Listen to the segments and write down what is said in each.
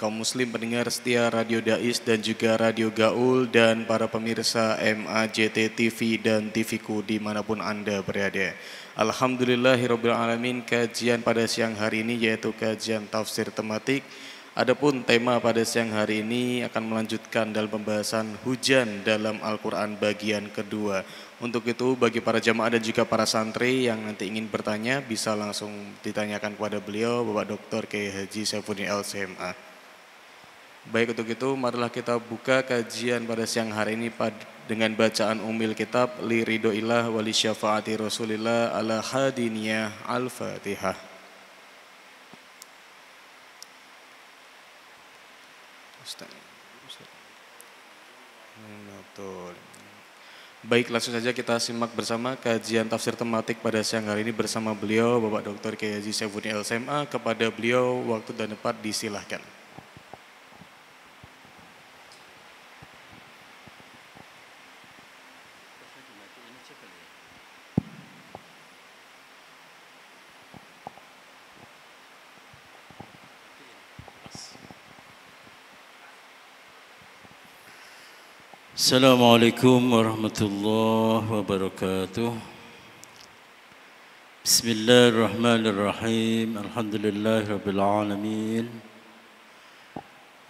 kaum muslim pendengar setia Radio Dais dan juga Radio Gaul dan para pemirsa MAJT TV dan TVku dimanapun Anda berada. Alhamdulillahirrabbilalamin, kajian pada siang hari ini yaitu kajian tafsir tematik. Adapun tema pada siang hari ini akan melanjutkan dalam pembahasan hujan dalam Al-Quran bagian kedua. Untuk itu bagi para jamaah dan juga para santri yang nanti ingin bertanya bisa langsung ditanyakan kepada beliau, Bapak Dr. Kiai Haji Saifuddin LCMA. Baik, untuk itu marilah kita buka kajian pada siang hari ini dengan bacaan umil kitab Li Ridhoillah Wali Syafaati Rasulillah ala Hadiniyah Al-Fatihah. Baik, langsung saja kita simak bersama kajian tafsir tematik pada siang hari ini bersama beliau Bapak Dr. Kiai Haji Saifuddin LCMA. Kepada beliau waktu dan tempat disilahkan. Assalamualaikum warahmatullahi wabarakatuh. Bismillahirrahmanirrahim. Alhamdulillahirabbil alamin.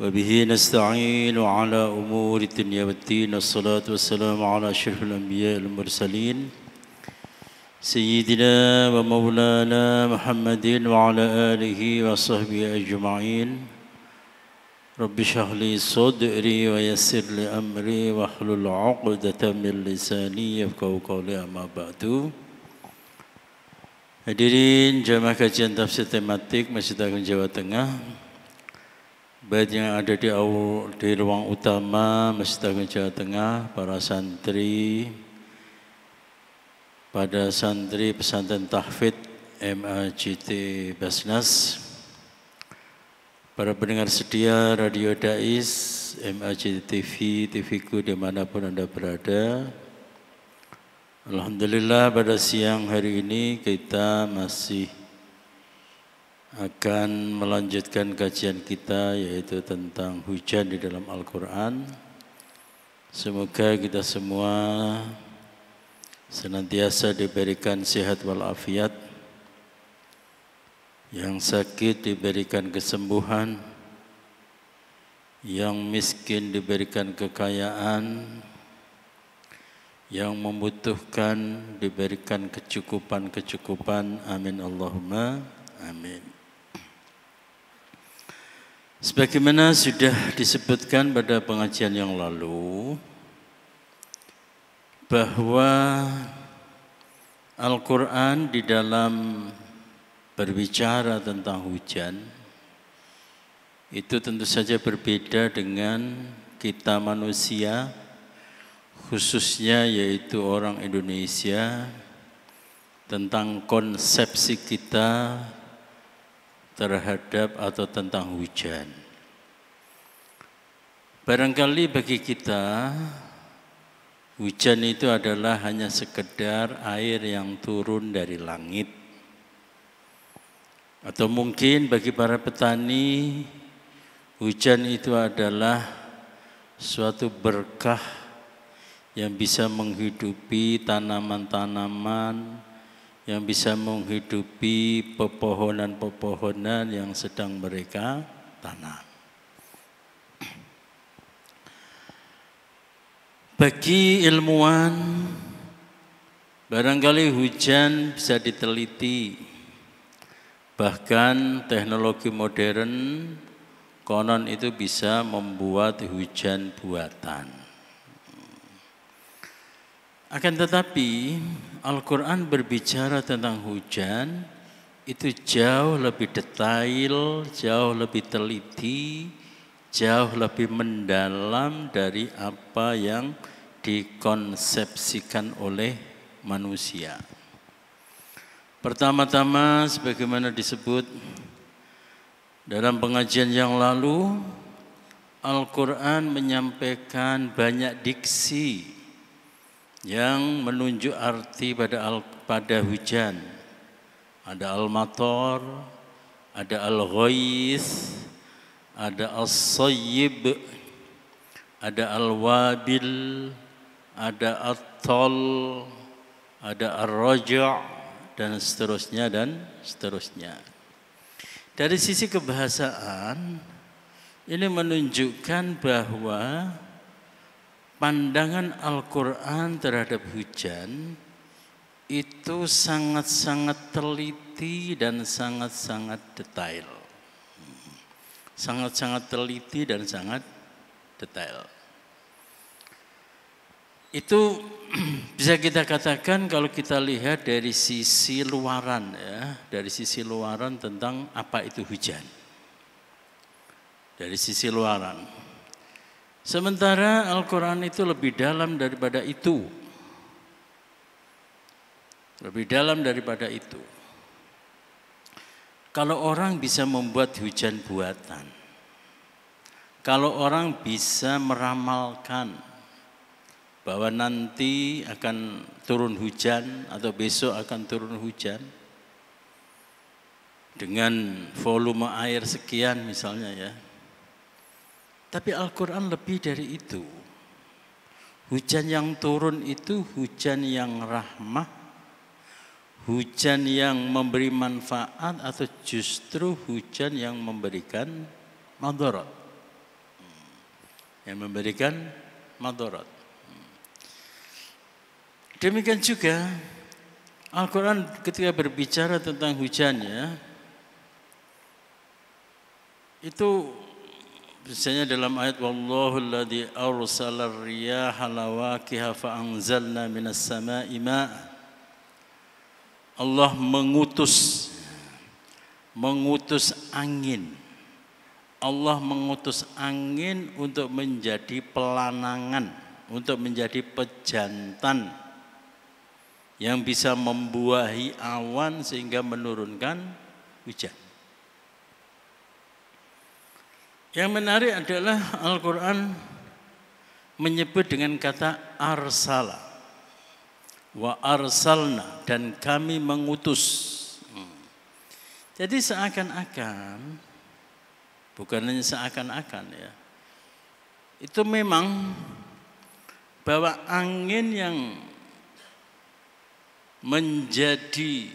Wa bihi nasta'inu ala umuri dunya waddin. Wassalatu wassalamu ala asyrafil anbiya'i wal mursalin. Sayyidina wa maulana Muhammadin wa ala alihi wa sahbihi ajma'in. Rabbi shrah li sadri wa yassir li amri wahlul 'uqdatam min lisani yafqahu qawli, amma ba'du. Hadirin jamaah kajian tafsir tematik Masjid Agung Jawa Tengah, baik yang ada di ruang utama Masjid Agung Jawa Tengah, para santri, pada santri pesantren tahfidz MAJT Basnas, para pendengar setia Radio Dais, MAJT TV, TVku dimanapun Anda berada. Alhamdulillah pada siang hari ini kita masih akan melanjutkan kajian kita yaitu tentang hujan di dalam Al-Quran. Semoga kita semua senantiasa diberikan sehat walafiat, yang sakit diberikan kesembuhan, yang miskin diberikan kekayaan, yang membutuhkan diberikan kecukupan-kecukupan. Amin Allahumma amin. Sebagaimana sudah disebutkan pada pengajian yang lalu, bahwa Al-Quran di dalam berbicara tentang hujan itu tentu saja berbeda dengan kita manusia, khususnya yaitu orang Indonesia, tentang konsepsi kita terhadap atau tentang hujan. Barangkali bagi kita hujan itu adalah hanya sekedar air yang turun dari langit. Atau mungkin bagi para petani, hujan itu adalah suatu berkah yang bisa menghidupi tanaman-tanaman, yang bisa menghidupi pepohonan-pepohonan yang sedang mereka tanam. Bagi ilmuwan, barangkali hujan bisa diteliti. Bahkan teknologi modern konon itu bisa membuat hujan buatan. Akan tetapi Al-Quran berbicara tentang hujan itu jauh lebih detail, jauh lebih teliti, jauh lebih mendalam dari apa yang dikonsepsikan oleh manusia. Pertama-tama sebagaimana disebut dalam pengajian yang lalu, Al-Quran menyampaikan banyak diksi yang menunjuk arti pada hujan. Ada al-matar, ada al-ghais, ada as-sayyib, ada al-wabil, ada at-tal, ada ar-raja' dan seterusnya dan seterusnya. Dari sisi kebahasaan ini menunjukkan bahwa pandangan Al-Quran terhadap hujan itu sangat-sangat teliti dan sangat-sangat detail. Sangat-sangat teliti dan sangat detail. Itu bisa kita katakan kalau kita lihat dari sisi luaran ya, dari sisi luaran tentang apa itu hujan. Dari sisi luaran. Sementara Al-Quran itu lebih dalam daripada itu. Lebih dalam daripada itu. Kalau orang bisa membuat hujan buatan, kalau orang bisa meramalkan bahwa nanti akan turun hujan atau besok akan turun hujan dengan volume air sekian misalnya ya. Tapi Al-Quran lebih dari itu. Hujan yang turun itu hujan yang rahmah, hujan yang memberi manfaat atau justru hujan yang memberikan madarat. Yang memberikan madarat. Demikian juga Al-Quran ketika berbicara tentang hujannya itu misalnya dalam ayat wallahu alladzi arsala ar-riyaha lawaqiha fa anzalna minas sama'i ma'. Allah mengutus angin. Allah mengutus angin untuk menjadi pelanangan, untuk menjadi pejantan yang bisa membuahi awan sehingga menurunkan hujan. Yang menarik adalah Al-Quran menyebut dengan kata arsala wa arsalna, dan kami mengutus. Jadi seakan-akan, bukan hanya seakan-akan ya, itu memang bahwa angin yang menjadi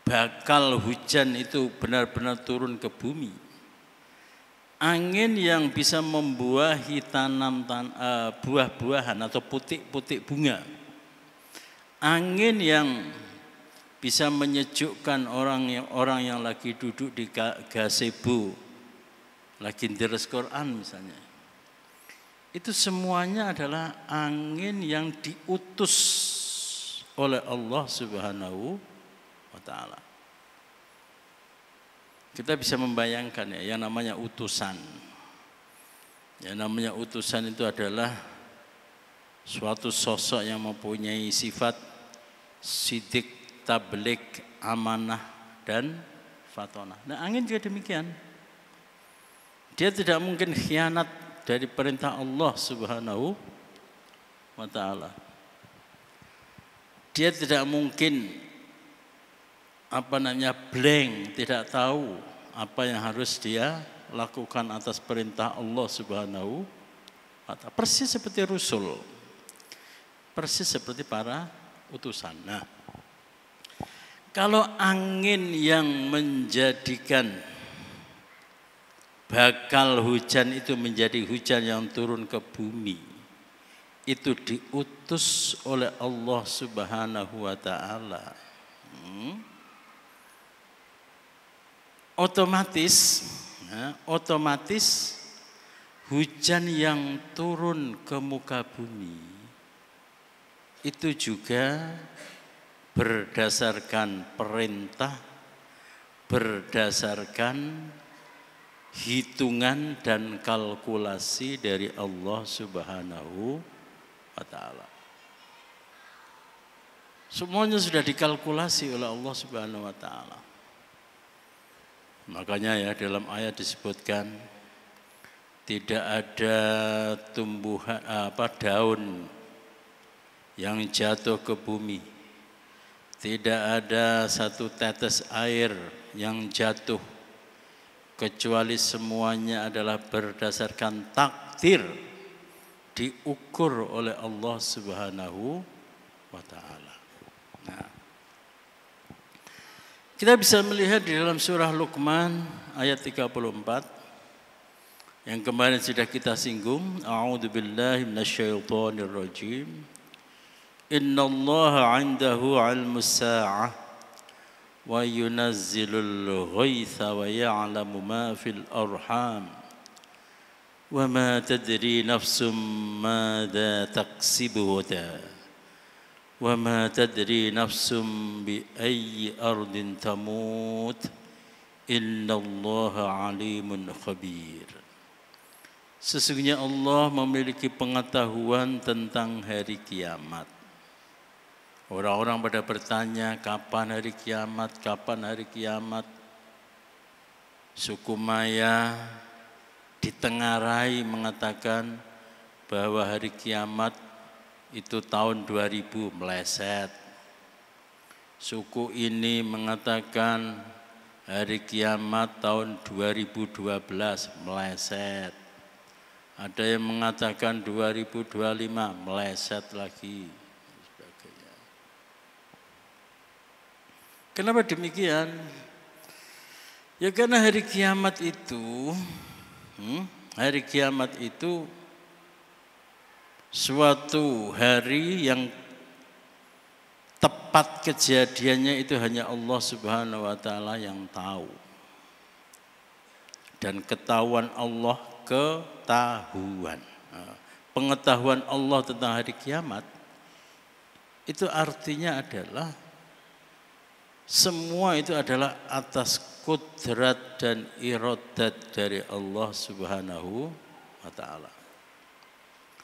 bakal hujan itu benar-benar turun ke bumi. Angin yang bisa membuahi buah-buahan atau putik-putik bunga. Angin yang bisa menyejukkan orang yang lagi duduk di gazebo, lagi deres Quran misalnya. Itu semuanya adalah angin yang diutus oleh Allah Subhanahu wa ta'ala. Kita bisa membayangkan ya, yang namanya utusan. Yang namanya utusan itu adalah suatu sosok yang mempunyai sifat sidik, tabligh, amanah, dan fatonah. Nah, angin juga demikian. Dia tidak mungkin khianat dari perintah Allah Subhanahu wa ta'ala. Dia tidak mungkin blank, tidak tahu apa yang harus dia lakukan atas perintah Allah Subhanahu wa ta'ala. Persis seperti Rasul, persis seperti para utusan. Nah, kalau angin yang menjadikan bakal hujan itu menjadi hujan yang turun ke bumi, itu diutus oleh Allah Subhanahu wa ta'ala. Otomatis hujan yang turun ke muka bumi itu juga berdasarkan perintah, berdasarkan hitungan dan kalkulasi dari Allah Subhanahu wa ta'ala. Semuanya sudah dikalkulasi oleh Allah Subhanahu wa ta'ala. Makanya ya dalam ayat disebutkan tidak ada tumbuhan daun yang jatuh ke bumi. Tidak ada satu tetes air yang jatuh kecuali semuanya adalah berdasarkan takdir diukur oleh Allah Subhanahu wa taala. Nah, kita bisa melihat di dalam surah Luqman ayat 34 yang kemarin sudah kita singgung, a'udzubillahi minasyaitonir rajim. Innallaha 'indahu 'ilmus sa'ah wa yunazzilul ghaitha wa ya'lamu ma fil arham wa ma tadri nafsum madza taksibu wa ma tadri nafsum bi ayyi ardin tamut innallaha 'alimun khabir. Sesungguhnya Allah memiliki pengetahuan tentang hari kiamat. Orang-orang pada bertanya, kapan hari kiamat, kapan hari kiamat? Suku Maya ditengarai mengatakan bahwa hari kiamat itu tahun 2000 meleset. Suku ini mengatakan hari kiamat tahun 2012 meleset. Ada yang mengatakan 2025 meleset lagi. Kenapa demikian? Ya karena hari kiamat itu suatu hari yang tepat kejadiannya itu hanya Allah Subhanahu wa taala yang tahu. Dan ketahuan Allah ketahuan. Pengetahuan Allah tentang hari kiamat itu artinya adalah semua itu adalah atas kudrat dan iradat dari Allah Subhanahu wa taala.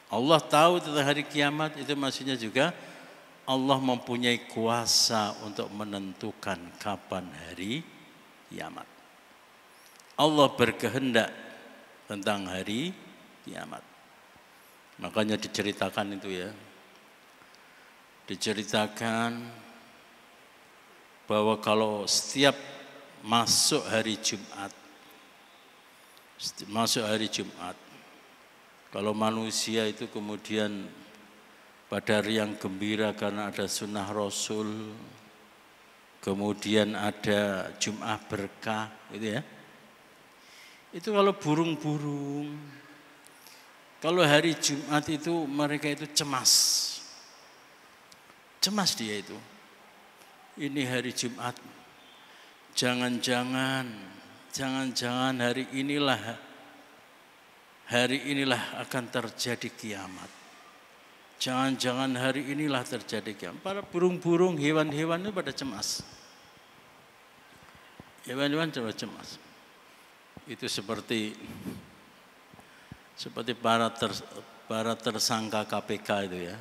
Allah tahu tentang hari kiamat, itu maksudnya juga Allah mempunyai kuasa untuk menentukan kapan hari kiamat. Allah berkehendak tentang hari kiamat. Makanya diceritakan itu ya. Diceritakan bahwa kalau setiap masuk hari Jumat, kalau manusia itu kemudian pada riang gembira karena ada sunnah Rasul, kemudian ada Jum'ah berkah, gitu ya. Itu kalau burung-burung, kalau hari Jumat itu mereka itu cemas dia itu. Ini hari Jumat, jangan-jangan hari inilah akan terjadi kiamat. Jangan-jangan hari inilah terjadi kiamat. Para burung-burung, hewan-hewan itu pada cemas. Hewan-hewan pada cemas. Itu seperti para tersangka KPK itu ya,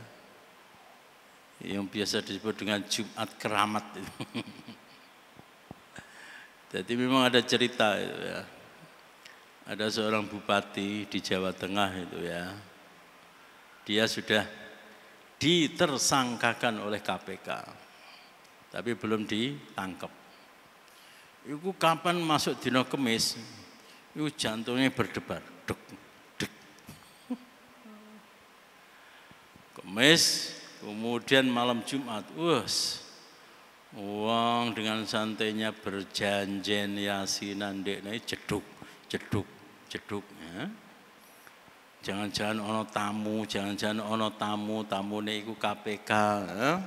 yang biasa disebut dengan Jumat keramat itu. Jadi memang ada cerita itu ya, ada seorang bupati di Jawa Tengah itu ya, dia sudah ditersangkakan oleh KPK tapi belum ditangkap. Itu kapan masuk dino Kemis, itu jantungnya berdebar, dek, dek. Kemis, kemudian malam Jumat, uang dengan santainya berjanjian yasinan dekne jeduk. Ya. Jangan-jangan ono tamu, tamune iku KPK. Ya.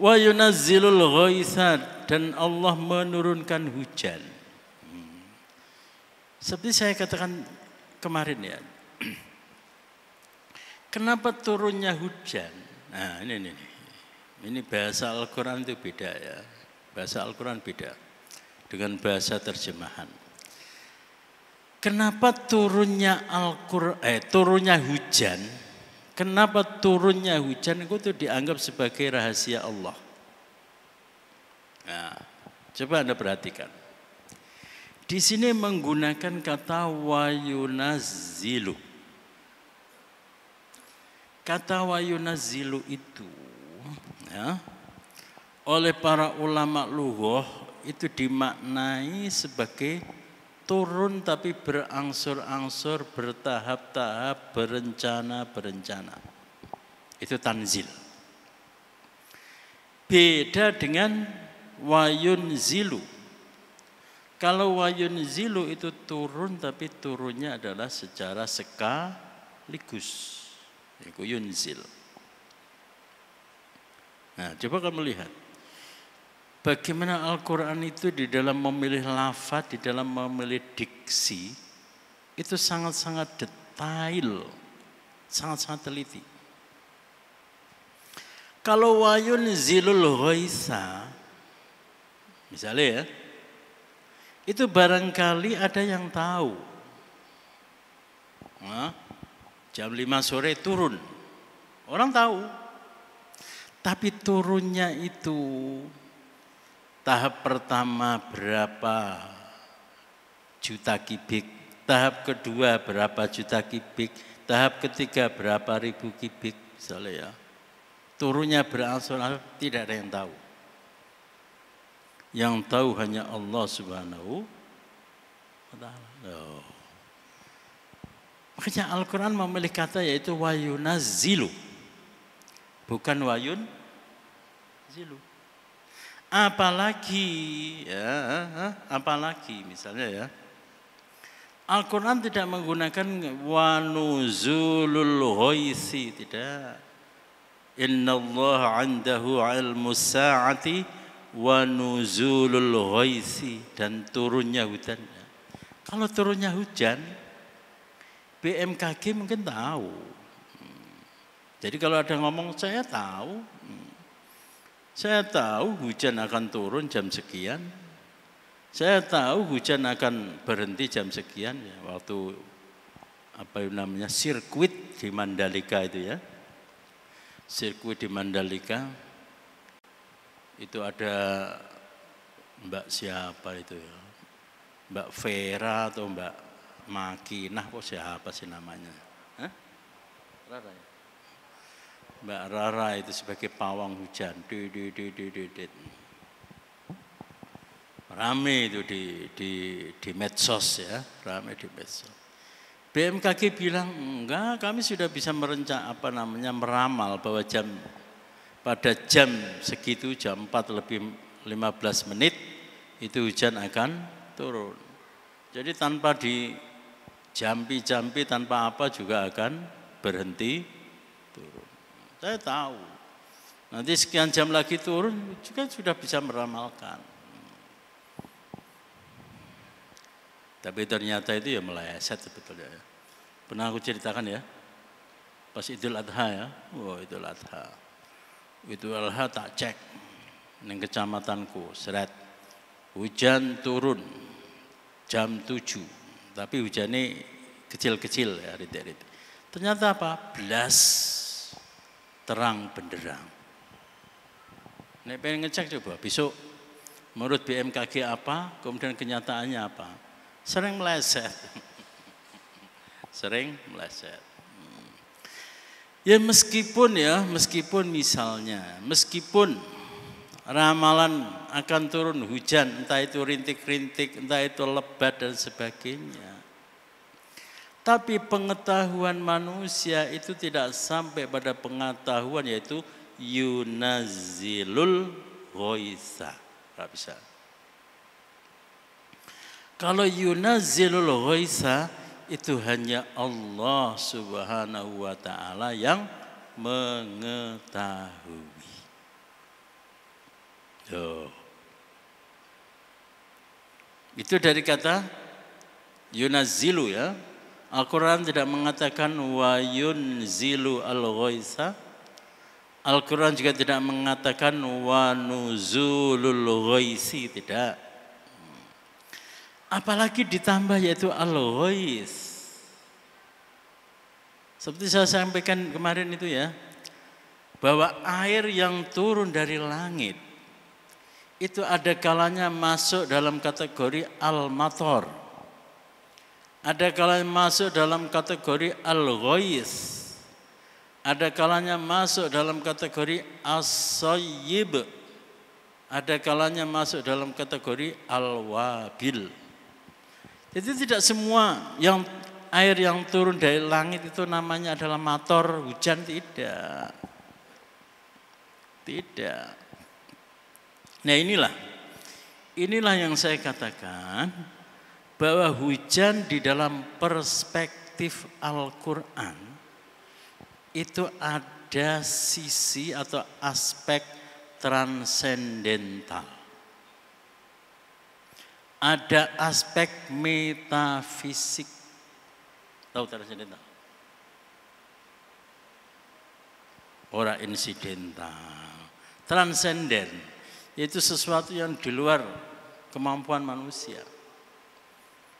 Wa yunazzilul ghaitha, dan Allah menurunkan hujan. Seperti saya katakan kemarin ya. Kenapa turunnya hujan? Nah, ini bahasa Al-Qur'an itu beda ya. Bahasa Al-Qur'an beda dengan bahasa terjemahan. Kenapa turunnya hujan? Kenapa turunnya hujan itu dianggap sebagai rahasia Allah? Nah, coba Anda perhatikan. Di sini menggunakan kata wayunazzilu. Kata wayunazzilu itu ya, oleh para ulama lughah itu dimaknai sebagai turun tapi berangsur-angsur, bertahap-tahap, berencana-berencana. Itu tanzil. Beda dengan wayun zilu. Kalau wayun zilu itu turun tapi turunnya adalah secara sekaligus. Itu yunzil. Nah, coba kamu lihat. Bagaimana Al-Quran itu di dalam memilih lafaz, di dalam memilih diksi, itu sangat-sangat detail, sangat-sangat teliti. Kalau wayun zilul ghaitha, misalnya ya, itu barangkali ada yang tahu. Nah, jam 5 sore turun, orang tahu. Tapi turunnya itu tahap pertama berapa juta kubik, tahap kedua berapa juta kubik, tahap ketiga berapa ribu kubik, misalnya ya. Turunnya berangsur-angsur, tidak ada yang tahu. Yang tahu hanya Allah Subhanahu wa ta'ala. Makanya Al-Quran memilih kata yaitu wayunazzilu, bukan wayun zilu. Apalagi misalnya ya, Al-Quran tidak menggunakan wanuzulul ghaisi, tidak. Innallaha 'indahu 'ilmus sa'ati wa nuzulul ghaisi, dan turunnya hujannya. Kalau turunnya hujan, BMKG mungkin tahu. Jadi kalau ada ngomong saya tahu hujan akan turun jam sekian. Saya tahu hujan akan berhenti jam sekian ya, waktu sirkuit di Mandalika itu ya. Sirkuit di Mandalika itu ada Mbak siapa itu ya, Mbak Vera atau Mbak Makinah, kok siapa sih namanya? Hah? Rara ya? Mbak Rara itu sebagai pawang hujan. Rame itu di medsos ya, rame di medsos. BMKG bilang enggak, kami sudah bisa meramal bahwa pada jam segitu, jam 4:15 itu hujan akan turun. Jadi tanpa dijampi-jampi, tanpa apa juga akan berhenti turun. Saya tahu. Nanti sekian jam lagi turun juga sudah bisa meramalkan. Tapi ternyata itu ya meleset sebetulnya. Pernah aku ceritakan ya, pas Idul Adha ya, Idul Adha. Idul Adha tak cek di kecamatanku, seret. Hujan turun jam 7, tapi hujannya kecil-kecil ya, rintik-rintik. Ternyata apa? Blas terang benderang. Nek pengen ngecek coba, besok menurut BMKG apa, kemudian kenyataannya apa. Sering meleset. Sering meleset. Ya meskipun ramalan akan turun hujan, entah itu rintik-rintik, entah itu lebat dan sebagainya. Tapi pengetahuan manusia itu tidak sampai pada pengetahuan yaitu yunazzilul ghaitha. Tidak bisa. Kalau yunazzilul ghaitha itu hanya Allah Subhanahu wa ta'ala yang mengetahui. Itu dari kata yunazzilu ya. Al-Quran tidak mengatakan wa yunzilu al-ghaitha. Al-Quran juga tidak mengatakan wa nuzulul ghaisi, tidak. Apalagi ditambah yaitu al-ghais. Seperti saya sampaikan kemarin itu ya, bahwa air yang turun dari langit itu ada kalanya masuk dalam kategori al-matar. Ada kalanya masuk dalam kategori al-ghais. Ada kalanya masuk dalam kategori as-sayyib. ada kalanya masuk dalam kategori al-wabil. Jadi tidak semua yang air yang turun dari langit itu namanya adalah mator hujan, tidak. Tidak. Nah inilah yang saya katakan bahwa hujan di dalam perspektif Al-Quran itu ada sisi atau aspek transendental. Ada aspek metafisik. Tahu transendental? Ora insidental. Transenden, yaitu sesuatu yang di luar kemampuan manusia.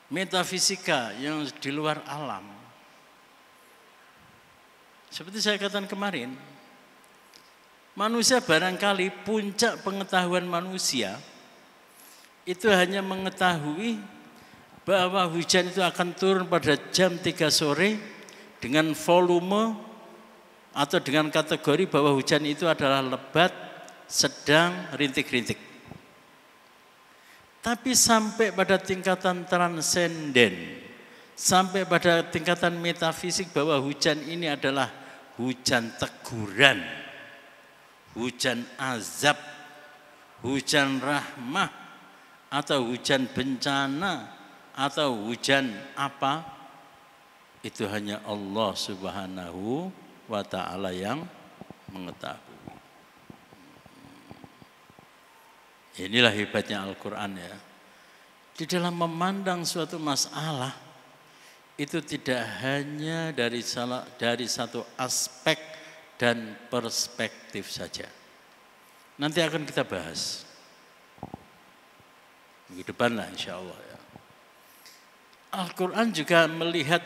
Metafisika yang di luar alam. Seperti saya katakan kemarin, manusia barangkali puncak pengetahuan manusia itu hanya mengetahui bahwa hujan itu akan turun pada jam 3 sore dengan volume atau dengan kategori bahwa hujan itu adalah lebat, sedang, rintik-rintik. Tapi sampai pada tingkatan transenden, sampai pada tingkatan metafisik bahwa hujan ini adalah hujan teguran, hujan azab, hujan rahmah, atau hujan bencana, atau hujan apa, itu hanya Allah Subhanahu wa ta'ala yang mengetahui. Inilah hebatnya Al-Quran ya. Di dalam memandang suatu masalah, itu tidak hanya dari satu aspek dan perspektif saja. Nanti akan kita bahas. Minggu depan lah insya Allah ya. Al-Quran juga melihat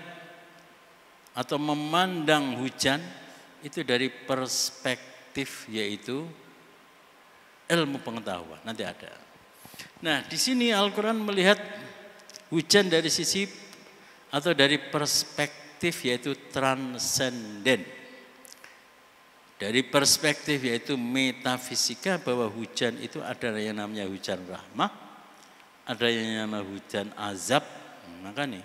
atau memandang hujan itu dari perspektif yaitu ilmu pengetahuan. Nanti ada. Nah di sini Al-Quran melihat hujan dari sisi atau dari perspektif yaitu transenden. Dari perspektif yaitu metafisika bahwa hujan itu ada yang namanya hujan rahmah, ada yang namanya hujan azab. Makanya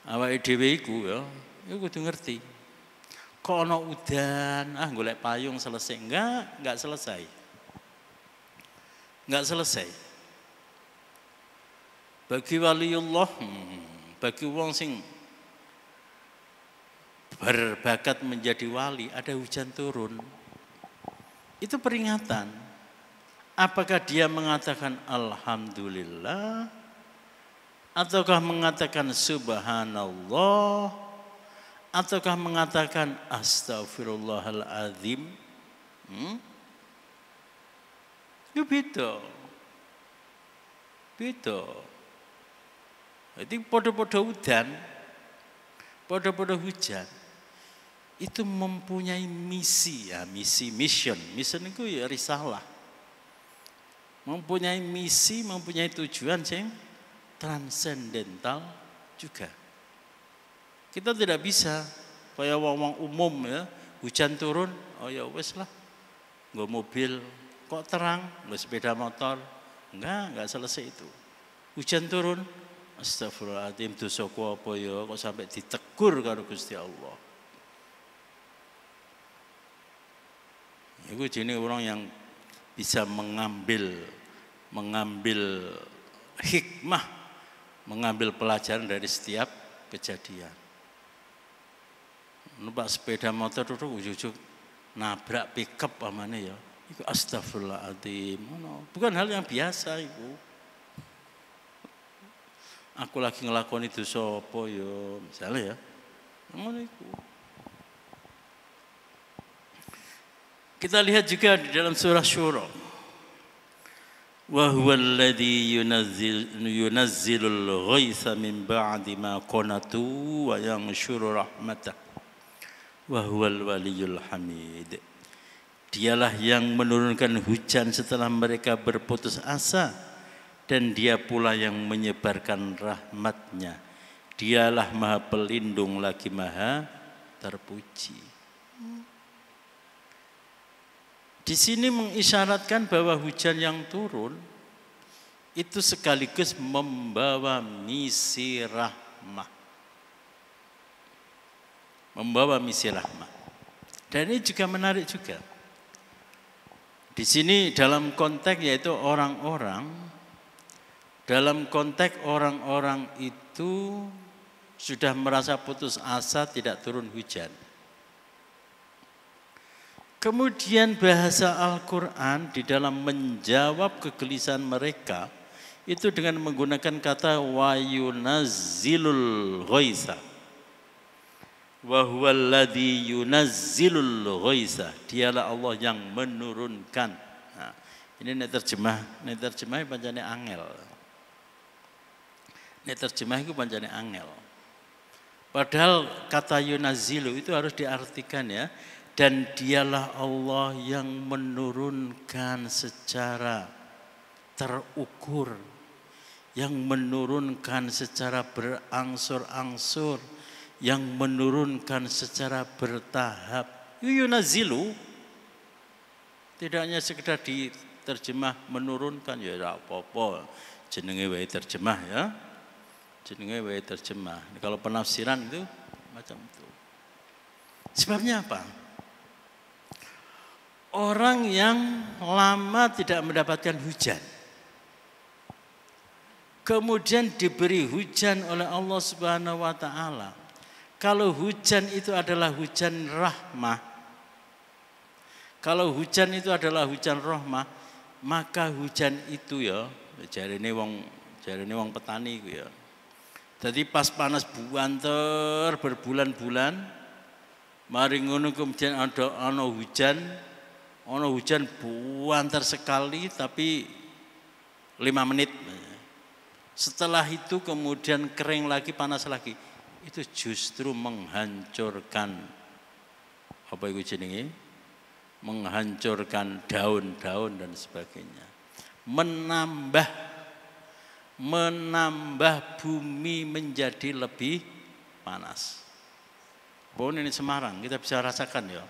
awake dhewe iku ya, iku kudu ngerti. Kok ana udan, golek payung selesai. Enggak selesai. Enggak selesai. Bagi waliullah, bagi wong sing berbakat menjadi wali, ada hujan turun. Itu peringatan. Apakah dia mengatakan alhamdulillah ataukah mengatakan subhanallah ataukah mengatakan astaghfirullahaladzim? Itu beda. Jadi podo-podo udan, podo-podo hujan itu mempunyai misi ya, mission itu ya risalah. Mempunyai misi, mempunyai tujuan yang transendental juga. Kita tidak bisa kayak wong umum ya, hujan turun, oh ya wes lah, nggak mobil, kok terang, nggak sepeda motor, enggak selesai itu. Hujan turun, astagfirullahaladzim, dosaku apa ya, kok sampai ditegur karo Gusti Allah. Itu jenis orang yang bisa mengambil hikmah, mengambil pelajaran dari setiap kejadian. Numpak sepeda motor duduk ujug nabrak pickup amane ya. Iku astagfirullahaladzim. Bukan hal yang biasa itu. Aku lagi ngelakoni dosa apa ya, misalnya ya. Ngono iku. Kita lihat juga di dalam surah Syura. Wa huwal ladzi yunazzilul ghaitsa min ba'di ma qanatu wa yanshuru rahmatah. Wa huwal waliyul hamid. Dialah yang menurunkan hujan setelah mereka berputus asa dan dia pula yang menyebarkan rahmatnya. Dialah Maha Pelindung lagi Maha Terpuji. Di sini mengisyaratkan bahwa hujan yang turun itu sekaligus membawa misi rahmah. Membawa misi rahmah. Dan ini juga menarik juga. Di sini dalam konteks yaitu dalam konteks orang-orang itu sudah merasa putus asa tidak turun hujan. Kemudian bahasa Al-Quran di dalam menjawab kegelisahan mereka itu dengan menggunakan kata wa yunazzilul ghaitsa. Wa huwallazi yunazzilul ghaitsa. Dialah Allah yang menurunkan. Nah, ini terjemah pancane angel. Terjemah itu pancane angel. Padahal kata yunazzilu itu harus diartikan ya. Dan dialah Allah yang menurunkan secara terukur. Yang menurunkan secara berangsur-angsur. Yang menurunkan secara bertahap. Yunazzilu. Tidak hanya sekedar diterjemah menurunkan. Ya apa-apa. Jenenge wae terjemah ya. Jenenge wae terjemah. Kalau penafsiran itu macam itu. Sebabnya apa? Orang yang lama tidak mendapatkan hujan. Kemudian diberi hujan oleh Allah Subhanahu wa taala. Kalau hujan itu adalah hujan rahmah. Kalau hujan itu adalah hujan rahmah, maka hujan itu ya jarine wong petani ku ya. Jadi pas panas buanter berbulan-bulan, mari ngono kemudian ana hujan buanter sekali tapi 5 menit. Setelah itu kemudian kering lagi, panas lagi. Itu justru menghancurkan apa itu jenenge? Menghancurkan daun-daun dan sebagainya. Menambah bumi menjadi lebih panas. Pohon ini Semarang, kita bisa rasakan ya.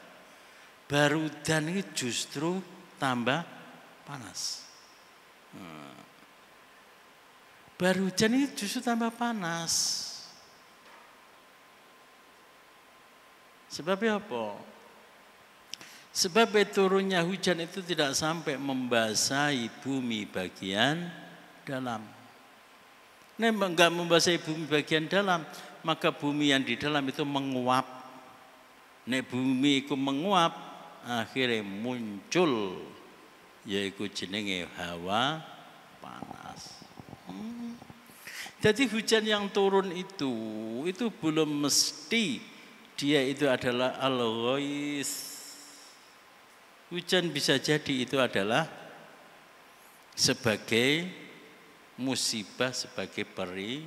Barudan ini justru tambah panas. Barudan ini justru tambah panas. Sebabnya apa? Sebab turunnya hujan itu tidak sampai membasahi bumi bagian dalam. Nek enggak membasahi bumi bagian dalam, maka bumi yang di dalam itu menguap. Nek bumi itu menguap, akhirnya muncul yaitu jenenge hawa panas. Jadi hujan yang turun itu belum mesti dia itu adalah al-ghais. Hujan bisa jadi itu adalah sebagai musibah, sebagai peringatan.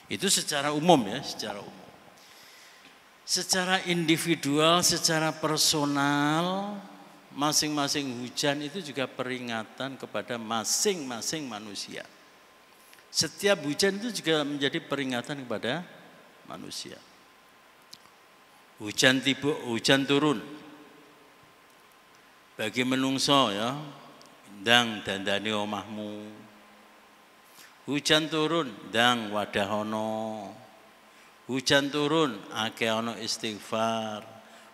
Itu secara umum ya, secara umum. Secara individual, secara personal, masing-masing hujan itu juga peringatan kepada masing-masing manusia. Setiap hujan itu juga menjadi peringatan kepada manusia. Hujan turun. Bagi menungso ya, ndang dandani omahmu. Hujan turun, ndang wadahono. Hujan turun, akeh ana istighfar.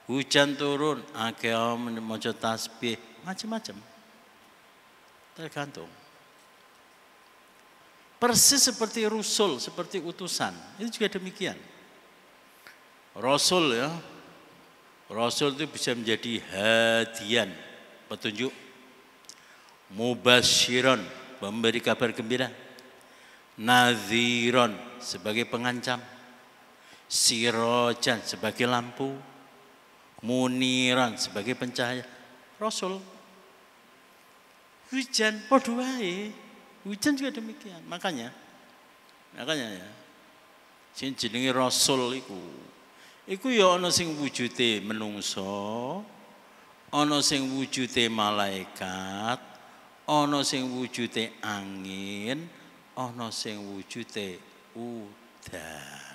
Hujan turun, akeh maca tasbih, macam-macam. Tergantung. Persis seperti rusul, seperti utusan. Itu juga demikian. Rasul ya. Rasul itu bisa menjadi hadian, petunjuk. Mubasyiron, memberi kabar gembira. Nadhiron sebagai pengancam. Sirojan sebagai lampu. Muniran sebagai pencahaya. Rasul. Hujan padha wae. Hujan juga demikian. Makanya ya. Sing jenenge rasul iku ya ana sing wujude menungso, ana sing wujude malaikat, ana sing wujude angin, ana sing wujude udan.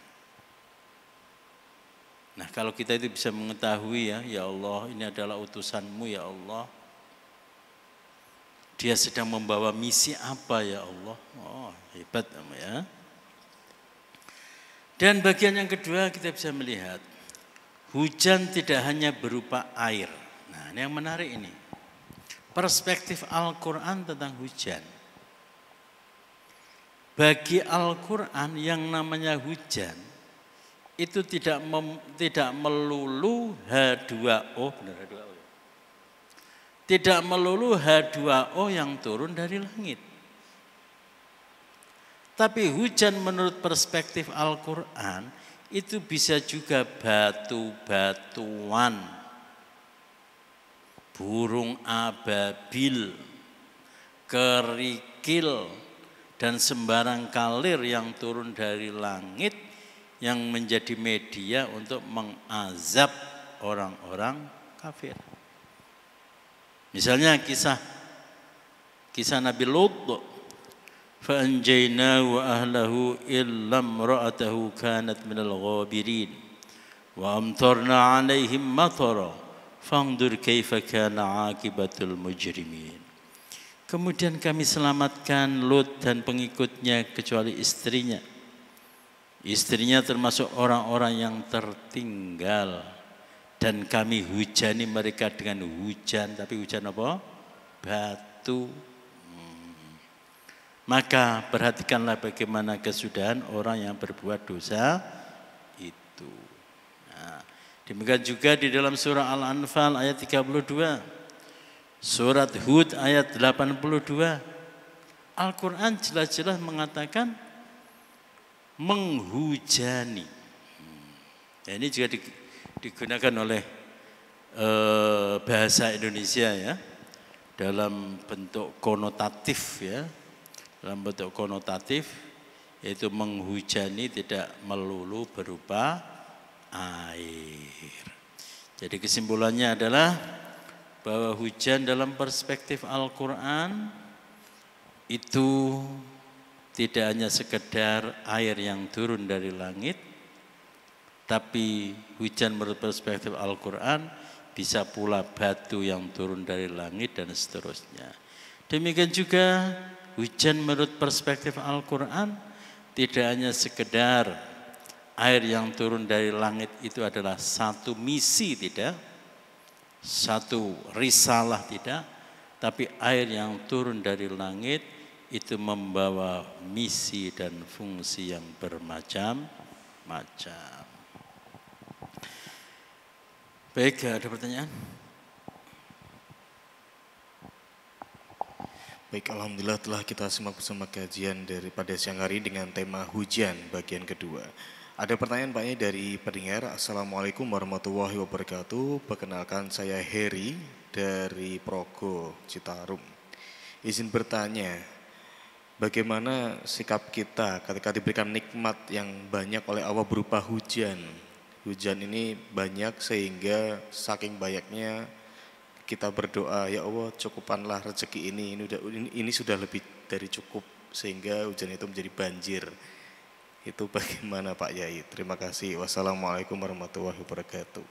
Nah kalau kita itu bisa mengetahui ya Allah ini adalah utusanmu ya Allah. Dia sedang membawa misi apa ya Allah. Oh hebat ya. Dan bagian yang kedua kita bisa melihat hujan tidak hanya berupa air. Nah ini yang menarik ini. Perspektif Al-Quran tentang hujan. Bagi Al-Quran yang namanya hujan itu tidak melulu H2O, benar H2O. Tidak melulu H2O yang turun dari langit. Tapi hujan menurut perspektif Al-Quran itu bisa juga batu-batuan, burung ababil, kerikil, dan sembarang kalir yang turun dari langit yang menjadi media untuk mengazab orang-orang kafir. Misalnya kisah Nabi Lut, فَأَنْجَيْنَاهُ وَأَهْلَهُ إِلَّا امْرَأَتَهُ كَانَتْ مِنَ الْغَابِرِينَ وَأَمْطَرْنَا عَلَيْهِمْ مَطَرًا فَانْظُرْ كَيْفَ كَانَ عَاقِبَةُ الْمُجْرِمِينَ. Kemudian kami selamatkan Lut dan pengikutnya kecuali istrinya. Istrinya termasuk orang-orang yang tertinggal. Dan kami hujani mereka dengan hujan. Tapi hujan apa? Batu. Maka perhatikanlah bagaimana kesudahan orang yang berbuat dosa itu. Nah, demikian juga di dalam surah Al-Anfal ayat 32. Surat Hud ayat 82. Al-Quran jelas-jelas mengatakan menghujani. Ya, ini juga digunakan oleh bahasa Indonesia ya. Dalam bentuk konotatif ya. Dalam bentuk konotatif yaitu menghujani tidak melulu berupa air. Jadi kesimpulannya adalah bahwa hujan dalam perspektif Al-Quran itu tidak hanya sekedar air yang turun dari langit, tapi hujan menurut perspektif Al-Quran bisa pula batu yang turun dari langit dan seterusnya. Demikian juga hujan menurut perspektif Al-Quran tidak hanya sekedar air yang turun dari langit itu adalah satu misi tidak, satu risalah tidak, tapi air yang turun dari langit itu membawa misi dan fungsi yang bermacam-macam. Baik, ada pertanyaan? Baik, Alhamdulillah telah kita simak bersama kajian daripada siang hari dengan tema hujan bagian kedua. Ada pertanyaan Pak dari pendengar. Assalamualaikum warahmatullahi wabarakatuh. Perkenalkan saya Heri dari Progo, Citarum. Izin bertanya, bagaimana sikap kita ketika diberikan nikmat yang banyak oleh Allah berupa hujan? Hujan ini banyak sehingga saking banyaknya kita berdoa, ya Allah cukupanlah rezeki ini sudah lebih dari cukup sehingga hujan itu menjadi banjir. Itu bagaimana Pak Yai? Terima kasih. Wassalamualaikum warahmatullahi wabarakatuh.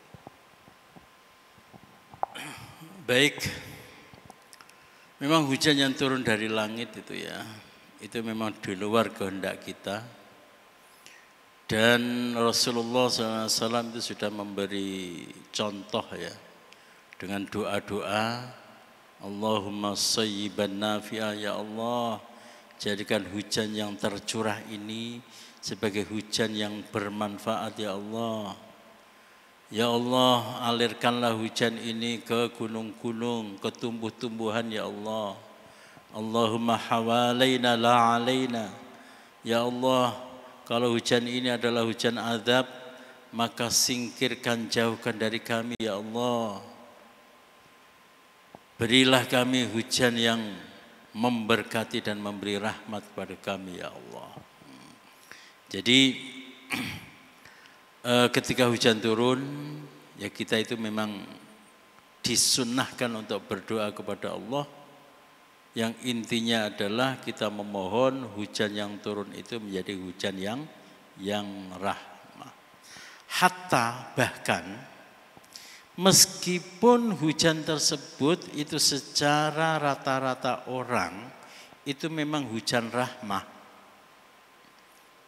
Baik, memang hujan yang turun dari langit itu ya, itu memang di luar kehendak kita. Dan Rasulullah SAW itu sudah memberi contoh ya, dengan doa-doa, Allahumma sayyiban nafi'ah, ya Allah jadikan hujan yang tercurah ini sebagai hujan yang bermanfaat ya Allah. Ya Allah alirkanlah hujan ini ke gunung-gunung, ke tumbuh-tumbuhan ya Allah. Allahumma hawalaina la alaina. Ya Allah kalau hujan ini adalah hujan azab, maka singkirkan, jauhkan dari kami ya Allah. Berilah kami hujan yang memberkati dan memberi rahmat kepada kami ya Allah. Jadi ketika hujan turun, ya kita itu memang disunnahkan untuk berdoa kepada Allah. Yang intinya adalah kita memohon hujan yang turun itu menjadi hujan yang rahmah. Hatta bahkan meskipun hujan tersebut itu secara rata-rata orang itu memang hujan rahmah.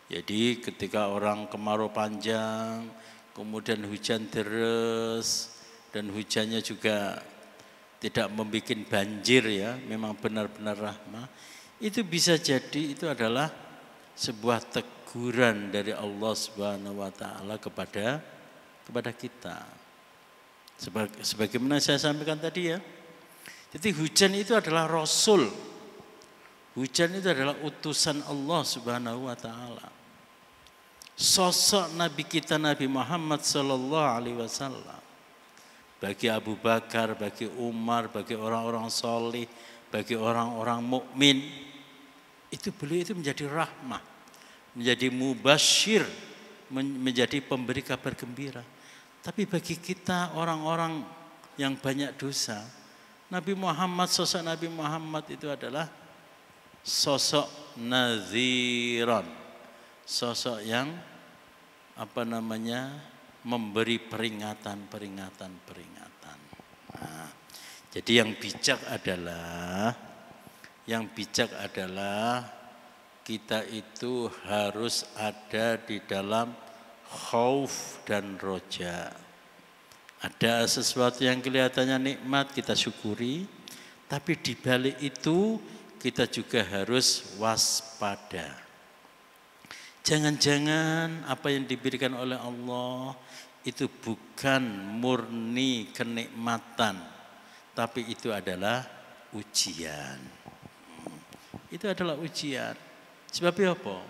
Jadi ketika orang kemarau panjang, kemudian hujan deras dan hujannya juga tidak membuat banjir ya, memang benar-benar rahmah. Itu bisa jadi itu adalah sebuah teguran dari Allah Subhanahu wa taala kepada kita. Sebagaimana saya sampaikan tadi ya. Jadi hujan itu adalah rasul. Hujan itu adalah utusan Allah Subhanahu wa taala. Sosok nabi kita Nabi Muhammad sallallahu alaihi wasallam. Bagi Abu Bakar, bagi Umar, bagi orang-orang soleh, bagi orang-orang mukmin, itu beliau itu menjadi rahmah, menjadi mubasyir, menjadi pemberi kabar gembira. Tapi bagi kita orang-orang yang banyak dosa, Nabi Muhammad, sosok Nabi Muhammad itu adalah sosok naziran, sosok yang memberi peringatan. Nah, jadi yang bijak adalah kita itu harus ada di dalam khauf dan roja. Ada sesuatu yang kelihatannya nikmat kita syukuri, tapi di balik itu kita juga harus waspada. Jangan-jangan apa yang diberikan oleh Allah itu bukan murni kenikmatan, tapi itu adalah ujian. Itu adalah ujian. Sebab apa?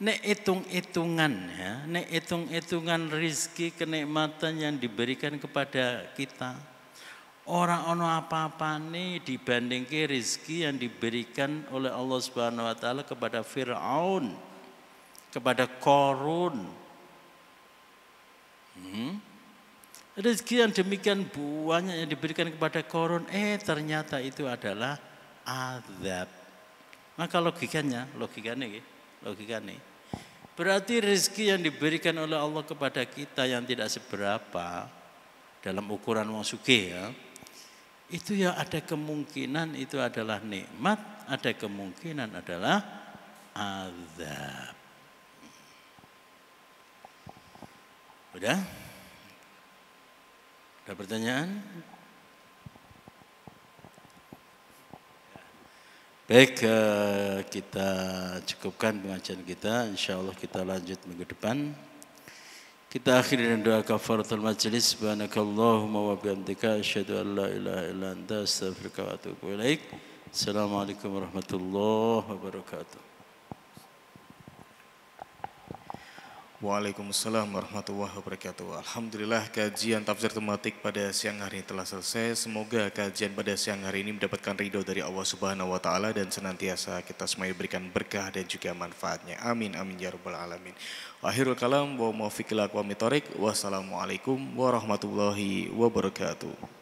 Nek hitung-hitungan ya, nek hitung-hitungan rizki kenikmatan yang diberikan kepada kita, orang ono apa-apa nih dibandingkan rizki yang diberikan oleh Allah Subhanahu wa taala kepada Firaun, kepada Qarun. Rezeki yang demikian banyak yang diberikan kepada Qarun, ternyata itu adalah azab. Maka logikanya, berarti rezeki yang diberikan oleh Allah kepada kita yang tidak seberapa dalam ukuran wong sugih ya, itu ya ada kemungkinan itu adalah nikmat, ada kemungkinan adalah azab. Udah? Ada pertanyaan? Baik, kita cukupkan pengajian kita. InsyaAllah kita lanjut minggu depan. Kita akhiri dengan doa kafaratul majlis. Subhanakallahumma wa bihamdika asyhadu an la ilaha illa anta astaghfiruka wa atubu ilaik. Assalamualaikum warahmatullahi wabarakatuh. Waalaikumsalam warahmatullahi wabarakatuh. Alhamdulillah kajian tafsir tematik pada siang hari ini telah selesai. Semoga kajian pada siang hari ini mendapatkan ridho dari Allah Subhanahu wa taala dan senantiasa kita semua diberikan berkah dan juga manfaatnya. Amin amin ya rabbal alamin. Akhirul kalam wa muwaffiq ila aqwamit thoriq. Wassalamualaikum warahmatullahi wabarakatuh.